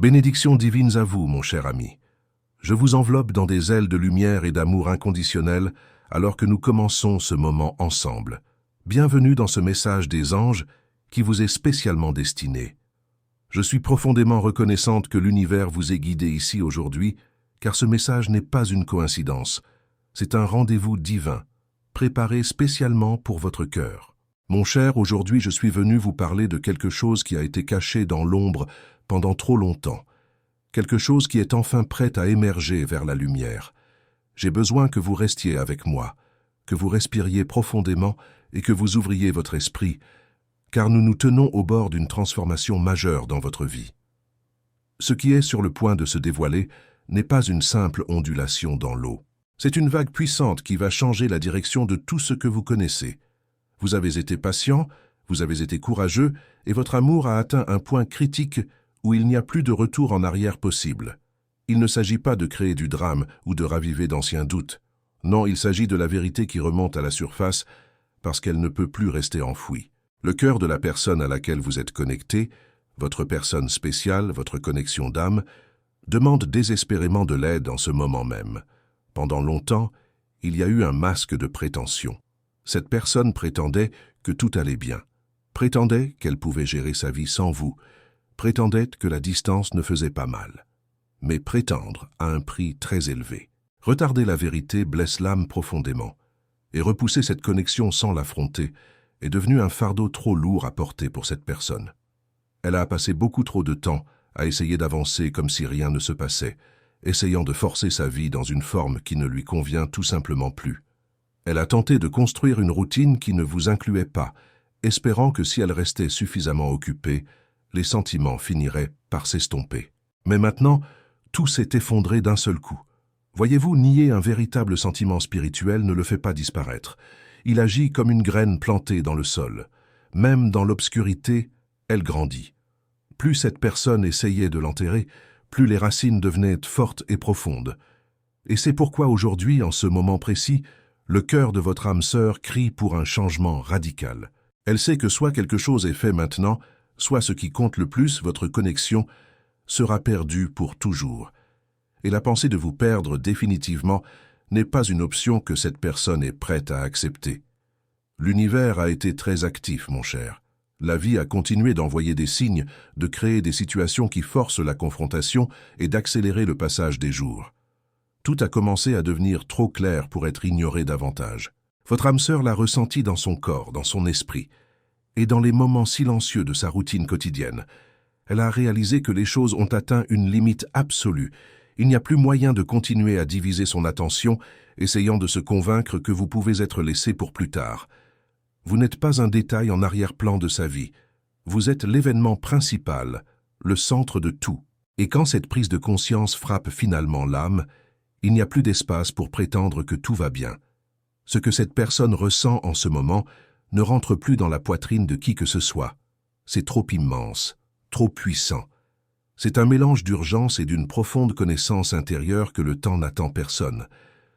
Bénédictions divines à vous, mon cher ami. Je vous enveloppe dans des ailes de lumière et d'amour inconditionnel alors que nous commençons ce moment ensemble. Bienvenue dans ce message des anges qui vous est spécialement destiné. Je suis profondément reconnaissante que l'univers vous ait guidé ici aujourd'hui, car ce message n'est pas une coïncidence. C'est un rendez-vous divin, préparé spécialement pour votre cœur. Mon cher, aujourd'hui je suis venu vous parler de quelque chose qui a été caché dans l'ombre pendant trop longtemps. Quelque chose qui est enfin prêt à émerger vers la lumière. J'ai besoin que vous restiez avec moi, que vous respiriez profondément et que vous ouvriez votre esprit, car nous nous tenons au bord d'une transformation majeure dans votre vie. Ce qui est sur le point de se dévoiler n'est pas une simple ondulation dans l'eau. C'est une vague puissante qui va changer la direction de tout ce que vous connaissez. Vous avez été patient, vous avez été courageux, et votre amour a atteint un point critique où il n'y a plus de retour en arrière possible. Il ne s'agit pas de créer du drame ou de raviver d'anciens doutes. Non, il s'agit de la vérité qui remonte à la surface parce qu'elle ne peut plus rester enfouie. Le cœur de la personne à laquelle vous êtes connecté, votre personne spéciale, votre connexion d'âme, demande désespérément de l'aide en ce moment même. Pendant longtemps, il y a eu un masque de prétention. Cette personne prétendait que tout allait bien, prétendait qu'elle pouvait gérer sa vie sans vous, prétendait que la distance ne faisait pas mal. Mais prétendre a un prix très élevé. Retarder la vérité blesse l'âme profondément, et repousser cette connexion sans l'affronter est devenu un fardeau trop lourd à porter pour cette personne. Elle a passé beaucoup trop de temps à essayer d'avancer comme si rien ne se passait, essayant de forcer sa vie dans une forme qui ne lui convient tout simplement plus. Elle a tenté de construire une routine qui ne vous incluait pas, espérant que si elle restait suffisamment occupée, les sentiments finiraient par s'estomper. Mais maintenant, tout s'est effondré d'un seul coup. Voyez-vous, nier un véritable sentiment spirituel ne le fait pas disparaître. Il agit comme une graine plantée dans le sol. Même dans l'obscurité, elle grandit. Plus cette personne essayait de l'enterrer, plus les racines devenaient fortes et profondes. Et c'est pourquoi aujourd'hui, en ce moment précis, le cœur de votre âme sœur crie pour un changement radical. Elle sait que soit quelque chose est fait maintenant, soit ce qui compte le plus, votre connexion, sera perdue pour toujours. Et la pensée de vous perdre définitivement n'est pas une option que cette personne est prête à accepter. L'univers a été très actif, mon cher. La vie a continué d'envoyer des signes, de créer des situations qui forcent la confrontation et d'accélérer le passage des jours. Tout a commencé à devenir trop clair pour être ignoré davantage. Votre âme sœur l'a ressenti dans son corps, dans son esprit, et dans les moments silencieux de sa routine quotidienne. Elle a réalisé que les choses ont atteint une limite absolue. Il n'y a plus moyen de continuer à diviser son attention, essayant de se convaincre que vous pouvez être laissé pour plus tard. Vous n'êtes pas un détail en arrière-plan de sa vie. Vous êtes l'événement principal, le centre de tout. Et quand cette prise de conscience frappe finalement l'âme, il n'y a plus d'espace pour prétendre que tout va bien. Ce que cette personne ressent en ce moment ne rentre plus dans la poitrine de qui que ce soit. C'est trop immense, trop puissant. C'est un mélange d'urgence et d'une profonde connaissance intérieure que le temps n'attend personne.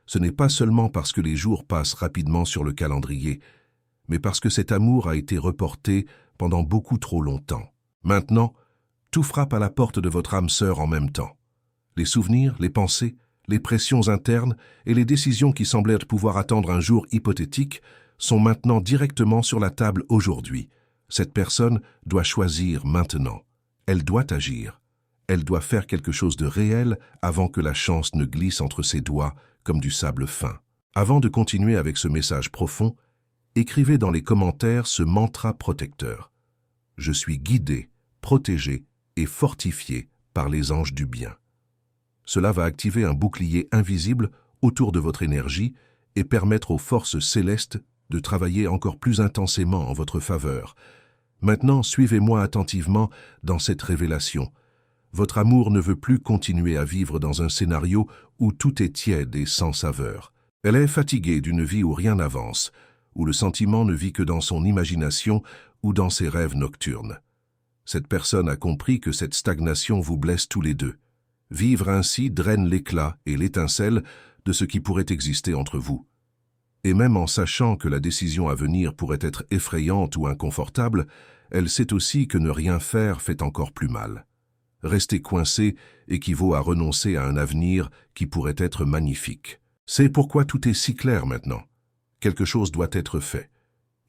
Ce n'est pas seulement parce que les jours passent rapidement sur le calendrier, mais parce que cet amour a été reporté pendant beaucoup trop longtemps. Maintenant, tout frappe à la porte de votre âme sœur en même temps. Les souvenirs, les pensées, les pressions internes et les décisions qui semblaient pouvoir attendre un jour hypothétique sont maintenant directement sur la table aujourd'hui. Cette personne doit choisir maintenant. Elle doit agir. Elle doit faire quelque chose de réel avant que la chance ne glisse entre ses doigts comme du sable fin. Avant de continuer avec ce message profond, écrivez dans les commentaires ce mantra protecteur. Je suis guidé, protégé et fortifié par les anges du bien. Cela va activer un bouclier invisible autour de votre énergie et permettre aux forces célestes de travailler encore plus intensément en votre faveur. Maintenant, suivez-moi attentivement dans cette révélation. Votre amour ne veut plus continuer à vivre dans un scénario où tout est tiède et sans saveur. Elle est fatiguée d'une vie où rien n'avance, où le sentiment ne vit que dans son imagination ou dans ses rêves nocturnes. Cette personne a compris que cette stagnation vous blesse tous les deux. Vivre ainsi draine l'éclat et l'étincelle de ce qui pourrait exister entre vous. Et même en sachant que la décision à venir pourrait être effrayante ou inconfortable, elle sait aussi que ne rien faire fait encore plus mal. Rester coincé équivaut à renoncer à un avenir qui pourrait être magnifique. C'est pourquoi tout est si clair maintenant. Quelque chose doit être fait.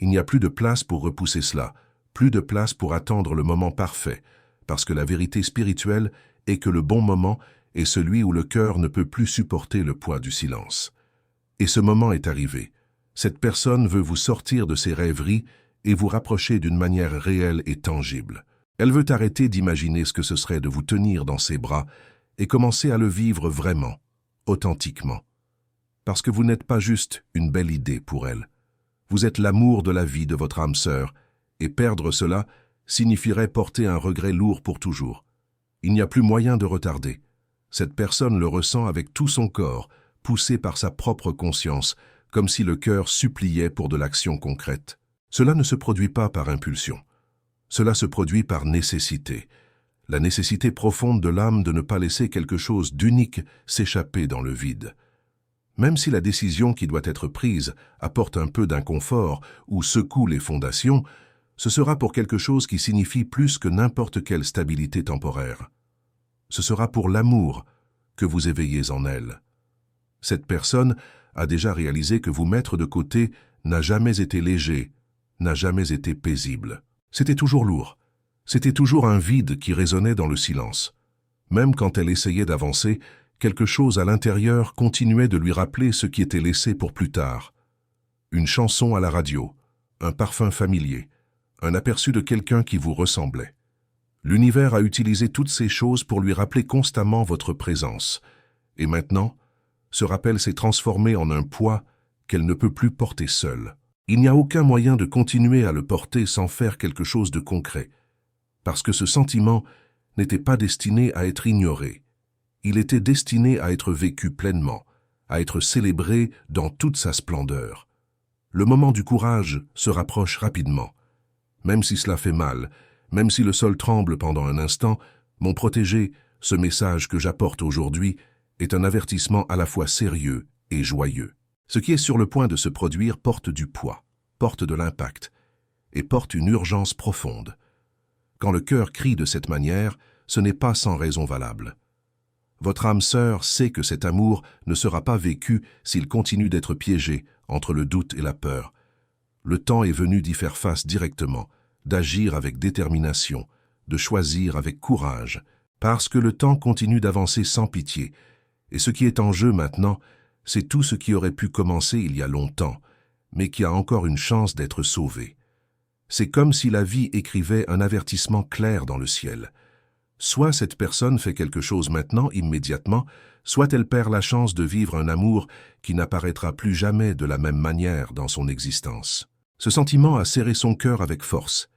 Il n'y a plus de place pour repousser cela, plus de place pour attendre le moment parfait, parce que la vérité spirituelle est que le bon moment est celui où le cœur ne peut plus supporter le poids du silence. Et ce moment est arrivé. Cette personne veut vous sortir de ses rêveries et vous rapprocher d'une manière réelle et tangible. Elle veut arrêter d'imaginer ce que ce serait de vous tenir dans ses bras et commencer à le vivre vraiment, authentiquement. Parce que vous n'êtes pas juste une belle idée pour elle. Vous êtes l'amour de la vie de votre âme sœur, et perdre cela signifierait porter un regret lourd pour toujours. Il n'y a plus moyen de retarder. Cette personne le ressent avec tout son corps, poussé par sa propre conscience, comme si le cœur suppliait pour de l'action concrète. Cela ne se produit pas par impulsion. Cela se produit par nécessité. La nécessité profonde de l'âme de ne pas laisser quelque chose d'unique s'échapper dans le vide. Même si la décision qui doit être prise apporte un peu d'inconfort ou secoue les fondations, ce sera pour quelque chose qui signifie plus que n'importe quelle stabilité temporaire. Ce sera pour l'amour que vous éveillez en elle. Cette personne a déjà réalisé que vous mettre de côté n'a jamais été léger, n'a jamais été paisible. C'était toujours lourd. C'était toujours un vide qui résonnait dans le silence. Même quand elle essayait d'avancer, quelque chose à l'intérieur continuait de lui rappeler ce qui était laissé pour plus tard. Une chanson à la radio, un parfum familier, un aperçu de quelqu'un qui vous ressemblait. L'univers a utilisé toutes ces choses pour lui rappeler constamment votre présence. Et maintenant, ce rappel s'est transformé en un poids qu'elle ne peut plus porter seule. Il n'y a aucun moyen de continuer à le porter sans faire quelque chose de concret, parce que ce sentiment n'était pas destiné à être ignoré. Il était destiné à être vécu pleinement, à être célébré dans toute sa splendeur. Le moment du courage se rapproche rapidement. Même si cela fait mal, même si le sol tremble pendant un instant, mon protégé, ce message que j'apporte aujourd'hui, est un avertissement à la fois sérieux et joyeux. Ce qui est sur le point de se produire porte du poids, porte de l'impact, et porte une urgence profonde. Quand le cœur crie de cette manière, ce n'est pas sans raison valable. Votre âme sœur sait que cet amour ne sera pas vécu s'il continue d'être piégé entre le doute et la peur. Le temps est venu d'y faire face directement, d'agir avec détermination, de choisir avec courage, parce que le temps continue d'avancer sans pitié. Et ce qui est en jeu maintenant, c'est tout ce qui aurait pu commencer il y a longtemps, mais qui a encore une chance d'être sauvé. C'est comme si la vie écrivait un avertissement clair dans le ciel. Soit cette personne fait quelque chose maintenant, immédiatement, soit elle perd la chance de vivre un amour qui n'apparaîtra plus jamais de la même manière dans son existence. Ce sentiment a serré son cœur avec force,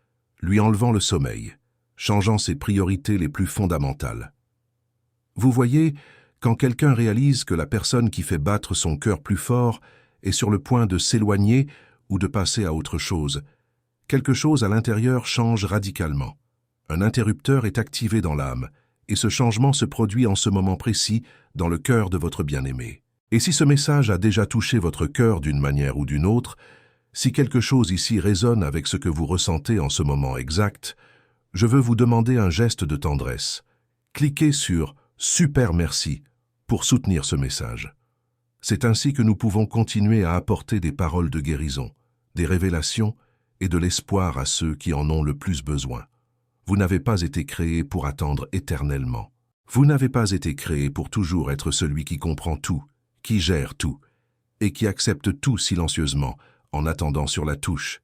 lui enlevant le sommeil, changeant ses priorités les plus fondamentales. Vous voyez, quand quelqu'un réalise que la personne qui fait battre son cœur plus fort est sur le point de s'éloigner ou de passer à autre chose, quelque chose à l'intérieur change radicalement. Un interrupteur est activé dans l'âme, et ce changement se produit en ce moment précis dans le cœur de votre bien-aimé. Et si ce message a déjà touché votre cœur d'une manière ou d'une autre, si quelque chose ici résonne avec ce que vous ressentez en ce moment exact, je veux vous demander un geste de tendresse. Cliquez sur « Super merci » pour soutenir ce message. C'est ainsi que nous pouvons continuer à apporter des paroles de guérison, des révélations et de l'espoir à ceux qui en ont le plus besoin. Vous n'avez pas été créé pour attendre éternellement. Vous n'avez pas été créé pour toujours être celui qui comprend tout, qui gère tout, et qui accepte tout silencieusement, en attendant sur la touche.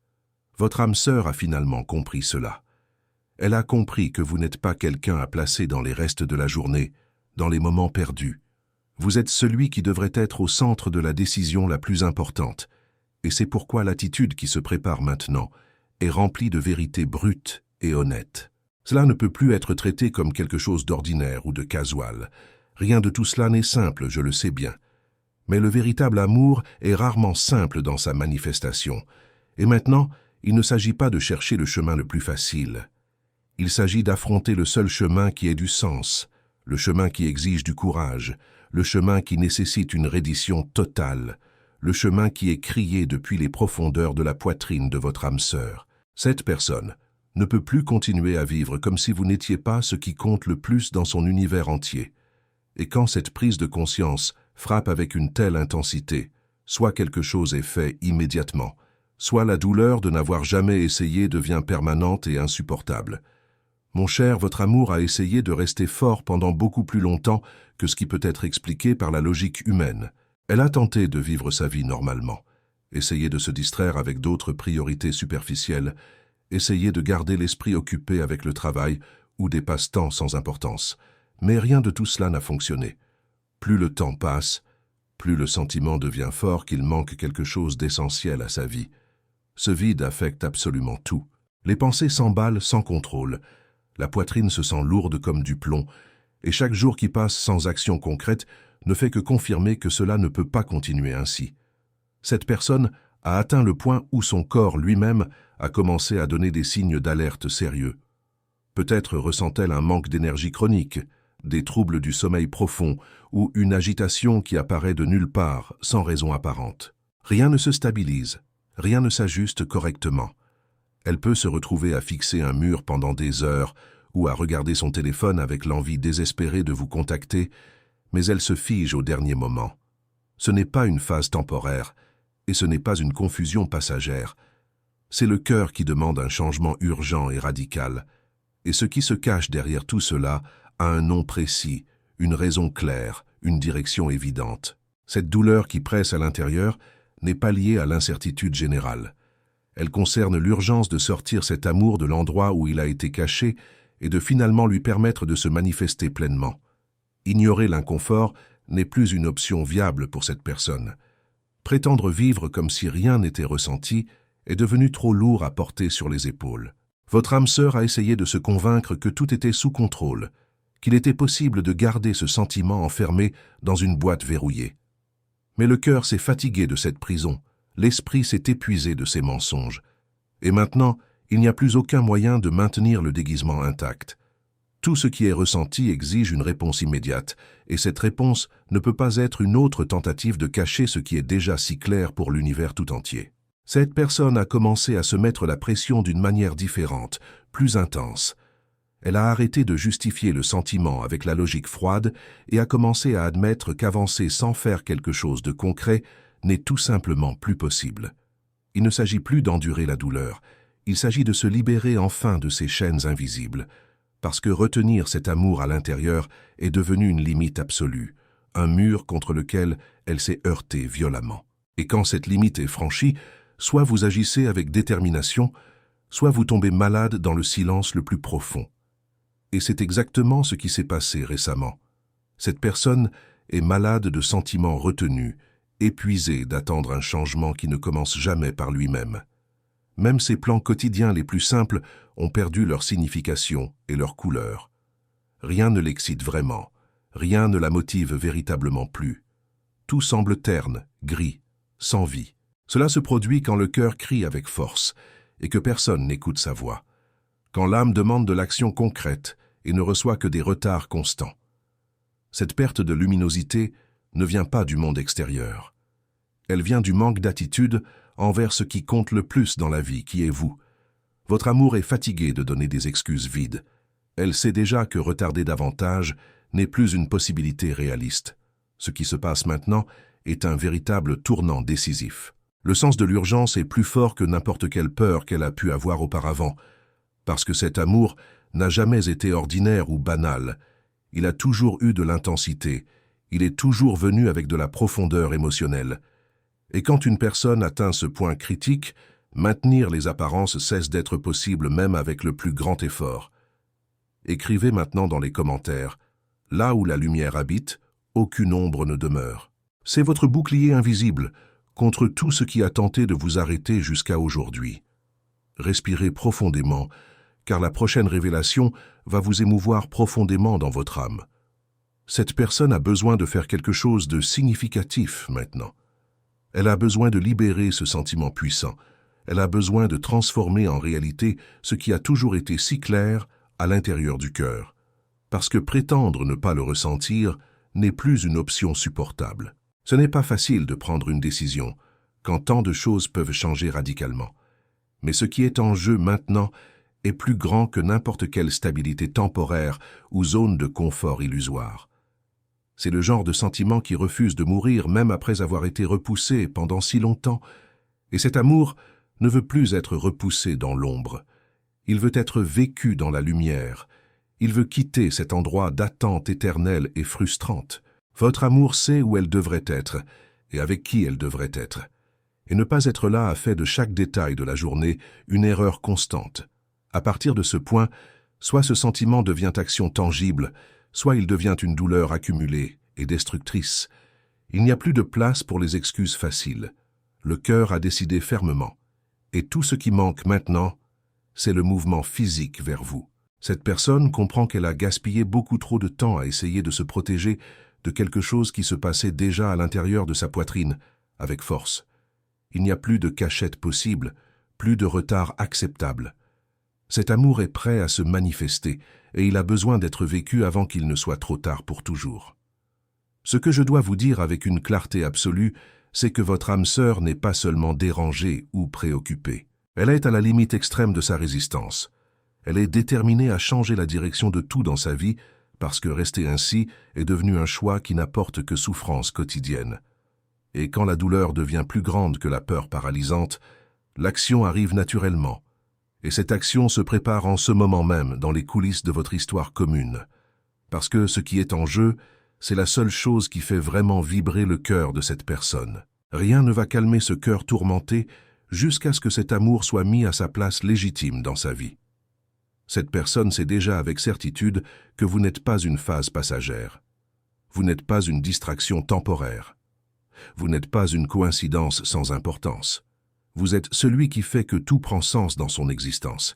Votre âme sœur a finalement compris cela. Elle a compris que vous n'êtes pas quelqu'un à placer dans les restes de la journée, dans les moments perdus. Vous êtes celui qui devrait être au centre de la décision la plus importante, et c'est pourquoi l'attitude qui se prépare maintenant est remplie de vérités brutes et honnêtes. Cela ne peut plus être traité comme quelque chose d'ordinaire ou de casual. Rien de tout cela n'est simple, je le sais bien. Mais le véritable amour est rarement simple dans sa manifestation. Et maintenant, il ne s'agit pas de chercher le chemin le plus facile. Il s'agit d'affronter le seul chemin qui ait du sens, le chemin qui exige du courage, le chemin qui nécessite une reddition totale, le chemin qui est crié depuis les profondeurs de la poitrine de votre âme sœur. Cette personne, ne peut plus continuer à vivre comme si vous n'étiez pas ce qui compte le plus dans son univers entier. Et quand cette prise de conscience frappe avec une telle intensité, soit quelque chose est fait immédiatement, soit la douleur de n'avoir jamais essayé devient permanente et insupportable. Mon cher, votre amour a essayé de rester fort pendant beaucoup plus longtemps que ce qui peut être expliqué par la logique humaine. Elle a tenté de vivre sa vie normalement, essayé de se distraire avec d'autres priorités superficielles, essayé de garder l'esprit occupé avec le travail ou des passe-temps sans importance. Mais rien de tout cela n'a fonctionné. Plus le temps passe, plus le sentiment devient fort qu'il manque quelque chose d'essentiel à sa vie. Ce vide affecte absolument tout. Les pensées s'emballent sans contrôle. La poitrine se sent lourde comme du plomb, et chaque jour qui passe sans action concrète ne fait que confirmer que cela ne peut pas continuer ainsi. Cette personne a atteint le point où son corps lui-même a commencé à donner des signes d'alerte sérieux. Peut-être ressent-elle un manque d'énergie chronique, des troubles du sommeil profond ou une agitation qui apparaît de nulle part, sans raison apparente. Rien ne se stabilise, rien ne s'ajuste correctement. Elle peut se retrouver à fixer un mur pendant des heures ou à regarder son téléphone avec l'envie désespérée de vous contacter, mais elle se fige au dernier moment. Ce n'est pas une phase temporaire, et ce n'est pas une confusion passagère. C'est le cœur qui demande un changement urgent et radical, et ce qui se cache derrière tout cela a un nom précis, une raison claire, une direction évidente. Cette douleur qui presse à l'intérieur n'est pas liée à l'incertitude générale. Elle concerne l'urgence de sortir cet amour de l'endroit où il a été caché et de finalement lui permettre de se manifester pleinement. Ignorer l'inconfort n'est plus une option viable pour cette personne. Prétendre vivre comme si rien n'était ressenti est devenu trop lourd à porter sur les épaules. Votre âme sœur a essayé de se convaincre que tout était sous contrôle, qu'il était possible de garder ce sentiment enfermé dans une boîte verrouillée. Mais le cœur s'est fatigué de cette prison, l'esprit s'est épuisé de ces mensonges. Et maintenant, il n'y a plus aucun moyen de maintenir le déguisement intact. Tout ce qui est ressenti exige une réponse immédiate, et cette réponse ne peut pas être une autre tentative de cacher ce qui est déjà si clair pour l'univers tout entier. Cette personne a commencé à se mettre la pression d'une manière différente, plus intense. Elle a arrêté de justifier le sentiment avec la logique froide et a commencé à admettre qu'avancer sans faire quelque chose de concret n'est tout simplement plus possible. Il ne s'agit plus d'endurer la douleur, il s'agit de se libérer enfin de ces chaînes invisibles, parce que retenir cet amour à l'intérieur est devenu une limite absolue, un mur contre lequel elle s'est heurtée violemment. Et quand cette limite est franchie, soit vous agissez avec détermination, soit vous tombez malade dans le silence le plus profond. Et c'est exactement ce qui s'est passé récemment. Cette personne est malade de sentiments retenus, épuisée d'attendre un changement qui ne commence jamais par lui-même. Même ses plans quotidiens les plus simples ont perdu leur signification et leur couleur. Rien ne l'excite vraiment, rien ne la motive véritablement plus. Tout semble terne, gris, sans vie. Cela se produit quand le cœur crie avec force et que personne n'écoute sa voix, quand l'âme demande de l'action concrète et ne reçoit que des retards constants. Cette perte de luminosité ne vient pas du monde extérieur. Elle vient du manque d'attitude envers ce qui compte le plus dans la vie, qui est vous. Votre amour est fatigué de donner des excuses vides. Elle sait déjà que retarder davantage n'est plus une possibilité réaliste. Ce qui se passe maintenant est un véritable tournant décisif. Le sens de l'urgence est plus fort que n'importe quelle peur qu'elle a pu avoir auparavant, parce que cet amour n'a jamais été ordinaire ou banal. Il a toujours eu de l'intensité, il est toujours venu avec de la profondeur émotionnelle. Et quand une personne atteint ce point critique, maintenir les apparences cesse d'être possible même avec le plus grand effort. Écrivez maintenant dans les commentaires, là où la lumière habite, aucune ombre ne demeure. C'est votre bouclier invisible contre tout ce qui a tenté de vous arrêter jusqu'à aujourd'hui. Respirez profondément, car la prochaine révélation va vous émouvoir profondément dans votre âme. Cette personne a besoin de faire quelque chose de significatif maintenant. Elle a besoin de libérer ce sentiment puissant. Elle a besoin de transformer en réalité ce qui a toujours été si clair à l'intérieur du cœur. Parce que prétendre ne pas le ressentir n'est plus une option supportable. Ce n'est pas facile de prendre une décision, quand tant de choses peuvent changer radicalement. Mais ce qui est en jeu maintenant est plus grand que n'importe quelle stabilité temporaire ou zone de confort illusoire. C'est le genre de sentiment qui refuse de mourir même après avoir été repoussé pendant si longtemps, et cet amour ne veut plus être repoussé dans l'ombre. Il veut être vécu dans la lumière. Il veut quitter cet endroit d'attente éternelle et frustrante. Votre amour sait où elle devrait être et avec qui elle devrait être. Et ne pas être là a fait de chaque détail de la journée une erreur constante. À partir de ce point, soit ce sentiment devient action tangible, soit il devient une douleur accumulée et destructrice. Il n'y a plus de place pour les excuses faciles. Le cœur a décidé fermement. Et tout ce qui manque maintenant, c'est le mouvement physique vers vous. Cette personne comprend qu'elle a gaspillé beaucoup trop de temps à essayer de se protéger de quelque chose qui se passait déjà à l'intérieur de sa poitrine, avec force. Il n'y a plus de cachette possible, plus de retard acceptable. Cet amour est prêt à se manifester et il a besoin d'être vécu avant qu'il ne soit trop tard pour toujours. Ce que je dois vous dire avec une clarté absolue, c'est que votre âme sœur n'est pas seulement dérangée ou préoccupée. Elle est à la limite extrême de sa résistance. Elle est déterminée à changer la direction de tout dans sa vie parce que rester ainsi est devenu un choix qui n'apporte que souffrance quotidienne. Et quand la douleur devient plus grande que la peur paralysante, l'action arrive naturellement. Et cette action se prépare en ce moment même dans les coulisses de votre histoire commune. Parce que ce qui est en jeu, c'est la seule chose qui fait vraiment vibrer le cœur de cette personne. Rien ne va calmer ce cœur tourmenté jusqu'à ce que cet amour soit mis à sa place légitime dans sa vie. Cette personne sait déjà avec certitude que vous n'êtes pas une phase passagère. Vous n'êtes pas une distraction temporaire. Vous n'êtes pas une coïncidence sans importance. Vous êtes celui qui fait que tout prend sens dans son existence.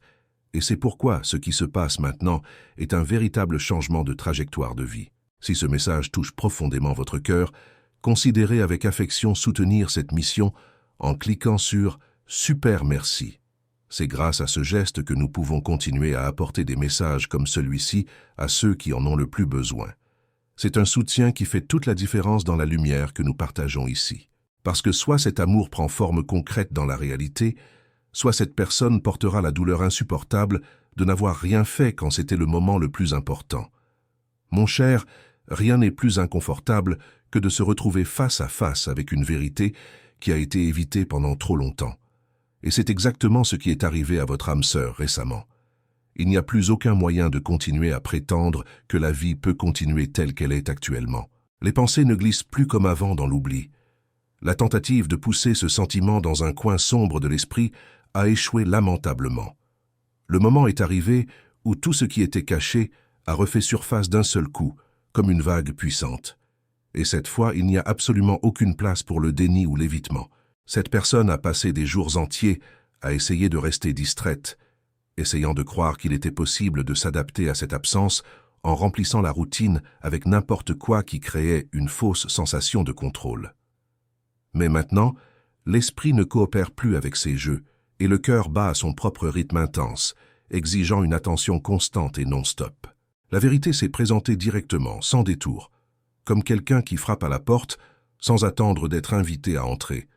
Et c'est pourquoi ce qui se passe maintenant est un véritable changement de trajectoire de vie. Si ce message touche profondément votre cœur, considérez avec affection soutenir cette mission en cliquant sur « Super merci ». C'est grâce à ce geste que nous pouvons continuer à apporter des messages comme celui-ci à ceux qui en ont le plus besoin. C'est un soutien qui fait toute la différence dans la lumière que nous partageons ici. Parce que soit cet amour prend forme concrète dans la réalité, soit cette personne portera la douleur insupportable de n'avoir rien fait quand c'était le moment le plus important. Mon cher, rien n'est plus inconfortable que de se retrouver face à face avec une vérité qui a été évitée pendant trop longtemps. Et c'est exactement ce qui est arrivé à votre âme sœur récemment. Il n'y a plus aucun moyen de continuer à prétendre que la vie peut continuer telle qu'elle est actuellement. Les pensées ne glissent plus comme avant dans l'oubli. La tentative de pousser ce sentiment dans un coin sombre de l'esprit a échoué lamentablement. Le moment est arrivé où tout ce qui était caché a refait surface d'un seul coup, comme une vague puissante. Et cette fois, il n'y a absolument aucune place pour le déni ou l'évitement. Cette personne a passé des jours entiers à essayer de rester distraite, essayant de croire qu'il était possible de s'adapter à cette absence en remplissant la routine avec n'importe quoi qui créait une fausse sensation de contrôle. Mais maintenant, l'esprit ne coopère plus avec ces jeux et le cœur bat à son propre rythme intense, exigeant une attention constante et non-stop. La vérité s'est présentée directement, sans détour, comme quelqu'un qui frappe à la porte sans attendre d'être invité à entrer.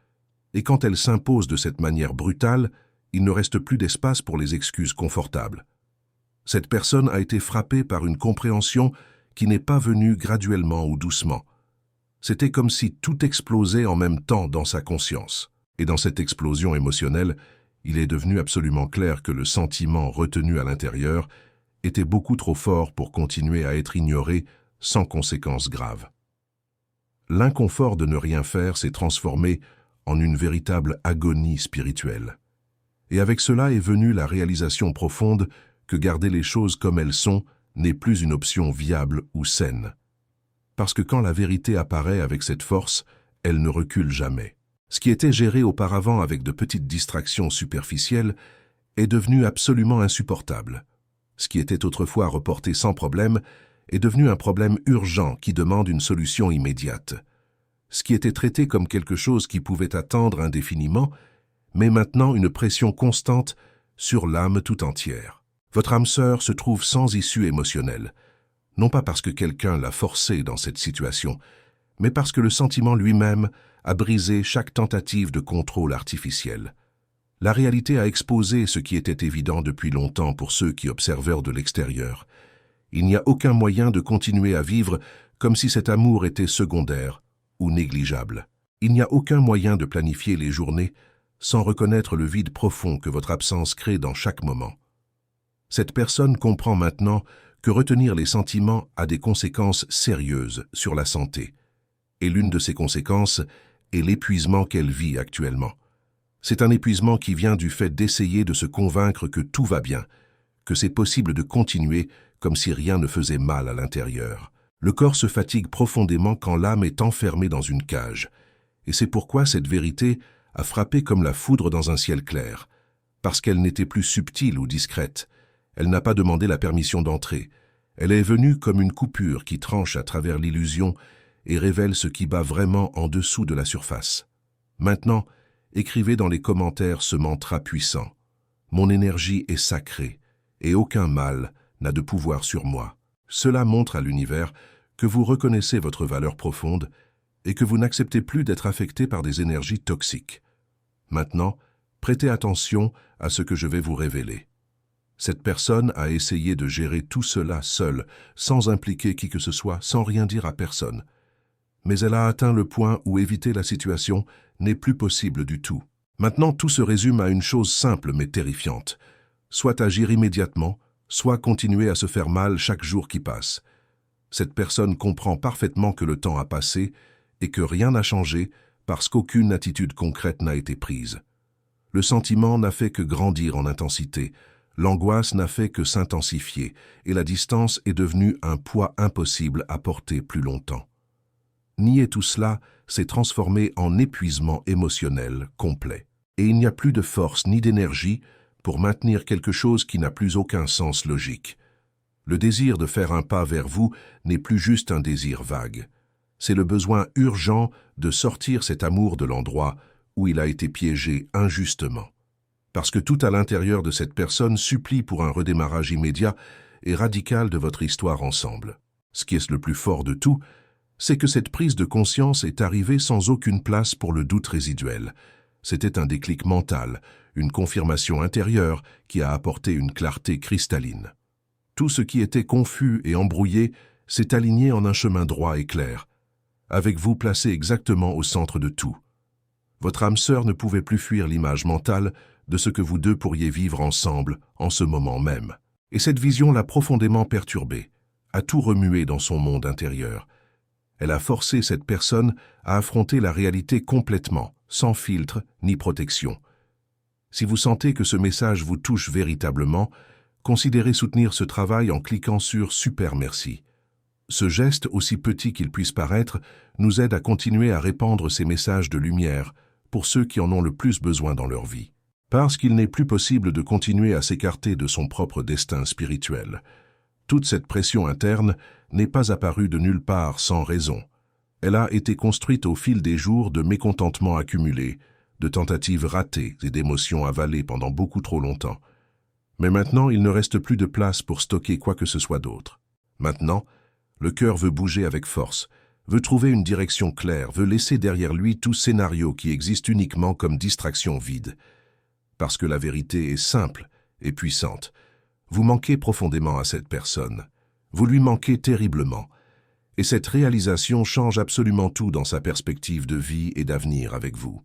Et quand elle s'impose de cette manière brutale, il ne reste plus d'espace pour les excuses confortables. Cette personne a été frappée par une compréhension qui n'est pas venue graduellement ou doucement. C'était comme si tout explosait en même temps dans sa conscience. Et dans cette explosion émotionnelle, il est devenu absolument clair que le sentiment retenu à l'intérieur était beaucoup trop fort pour continuer à être ignoré sans conséquences graves. L'inconfort de ne rien faire s'est transformé en une véritable agonie spirituelle. Et avec cela est venue la réalisation profonde que garder les choses comme elles sont n'est plus une option viable ou saine. Parce que quand la vérité apparaît avec cette force, elle ne recule jamais. Ce qui était géré auparavant avec de petites distractions superficielles est devenu absolument insupportable. Ce qui était autrefois reporté sans problème est devenu un problème urgent qui demande une solution immédiate. Ce qui était traité comme quelque chose qui pouvait attendre indéfiniment, mais maintenant une pression constante sur l'âme tout entière. Votre âme sœur se trouve sans issue émotionnelle, non pas parce que quelqu'un l'a forcée dans cette situation, mais parce que le sentiment lui-même a brisé chaque tentative de contrôle artificiel. La réalité a exposé ce qui était évident depuis longtemps pour ceux qui observèrent de l'extérieur. Il n'y a aucun moyen de continuer à vivre comme si cet amour était secondaire ou négligeable. Il n'y a aucun moyen de planifier les journées sans reconnaître le vide profond que votre absence crée dans chaque moment. Cette personne comprend maintenant que retenir les sentiments a des conséquences sérieuses sur la santé. Et l'une de ces conséquences est l'épuisement qu'elle vit actuellement. C'est un épuisement qui vient du fait d'essayer de se convaincre que tout va bien, que c'est possible de continuer comme si rien ne faisait mal à l'intérieur. Le corps se fatigue profondément quand l'âme est enfermée dans une cage. Et c'est pourquoi cette vérité a frappé comme la foudre dans un ciel clair. Parce qu'elle n'était plus subtile ou discrète. Elle n'a pas demandé la permission d'entrer. Elle est venue comme une coupure qui tranche à travers l'illusion et révèle ce qui bat vraiment en dessous de la surface. Maintenant, écrivez dans les commentaires ce mantra puissant. Mon énergie est sacrée et aucun mal n'a de pouvoir sur moi. Cela montre à l'univers que vous reconnaissez votre valeur profonde et que vous n'acceptez plus d'être affecté par des énergies toxiques. Maintenant, prêtez attention à ce que je vais vous révéler. Cette personne a essayé de gérer tout cela seule, sans impliquer qui que ce soit, sans rien dire à personne. Mais elle a atteint le point où éviter la situation n'est plus possible du tout. Maintenant, tout se résume à une chose simple mais terrifiante. Soit agir immédiatement, soit continuer à se faire mal chaque jour qui passe. Cette personne comprend parfaitement que le temps a passé et que rien n'a changé parce qu'aucune attitude concrète n'a été prise. Le sentiment n'a fait que grandir en intensité, l'angoisse n'a fait que s'intensifier et la distance est devenue un poids impossible à porter plus longtemps. Nier tout cela s'est transformé en épuisement émotionnel complet. Et il n'y a plus de force ni d'énergie pour maintenir quelque chose qui n'a plus aucun sens logique. Le désir de faire un pas vers vous n'est plus juste un désir vague. C'est le besoin urgent de sortir cet amour de l'endroit où il a été piégé injustement. Parce que tout à l'intérieur de cette personne supplie pour un redémarrage immédiat et radical de votre histoire ensemble. Ce qui est le plus fort de tout, c'est que cette prise de conscience est arrivée sans aucune place pour le doute résiduel. C'était un déclic mental, une confirmation intérieure qui a apporté une clarté cristalline. Tout ce qui était confus et embrouillé s'est aligné en un chemin droit et clair, avec vous placé exactement au centre de tout. Votre âme sœur ne pouvait plus fuir l'image mentale de ce que vous deux pourriez vivre ensemble en ce moment même. Et cette vision l'a profondément perturbée, a tout remué dans son monde intérieur. Elle a forcé cette personne à affronter la réalité complètement, sans filtre ni protection. Si vous sentez que ce message vous touche véritablement, considérez soutenir ce travail en cliquant sur « Super merci ». Ce geste, aussi petit qu'il puisse paraître, nous aide à continuer à répandre ces messages de lumière pour ceux qui en ont le plus besoin dans leur vie. Parce qu'il n'est plus possible de continuer à s'écarter de son propre destin spirituel. Toute cette pression interne n'est pas apparue de nulle part sans raison. Elle a été construite au fil des jours de mécontentements accumulés, de tentatives ratées et d'émotions avalées pendant beaucoup trop longtemps. Mais maintenant, il ne reste plus de place pour stocker quoi que ce soit d'autre. Maintenant, le cœur veut bouger avec force, veut trouver une direction claire, veut laisser derrière lui tout scénario qui existe uniquement comme distraction vide. Parce que la vérité est simple et puissante. Vous manquez profondément à cette personne. Vous lui manquez terriblement. Et cette réalisation change absolument tout dans sa perspective de vie et d'avenir avec vous.